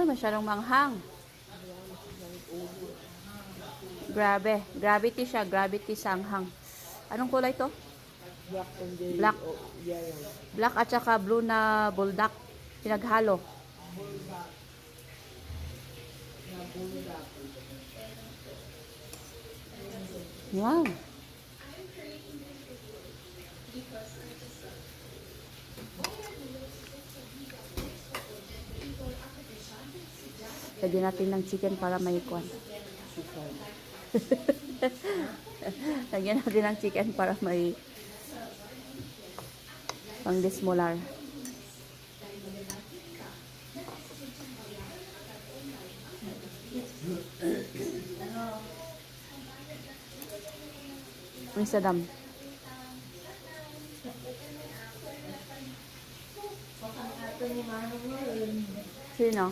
masyadong manghang. Grabe. Gravity siya. Gravity sanghang. Anong kulay to? Black and the Black. yellow. Black at saka blue na buldak. Pinaghalo. Wow. Lagyan natin ng chicken para may kwan. Lagyan natin ng chicken para may pang dismolar. Ang sadam. Sino?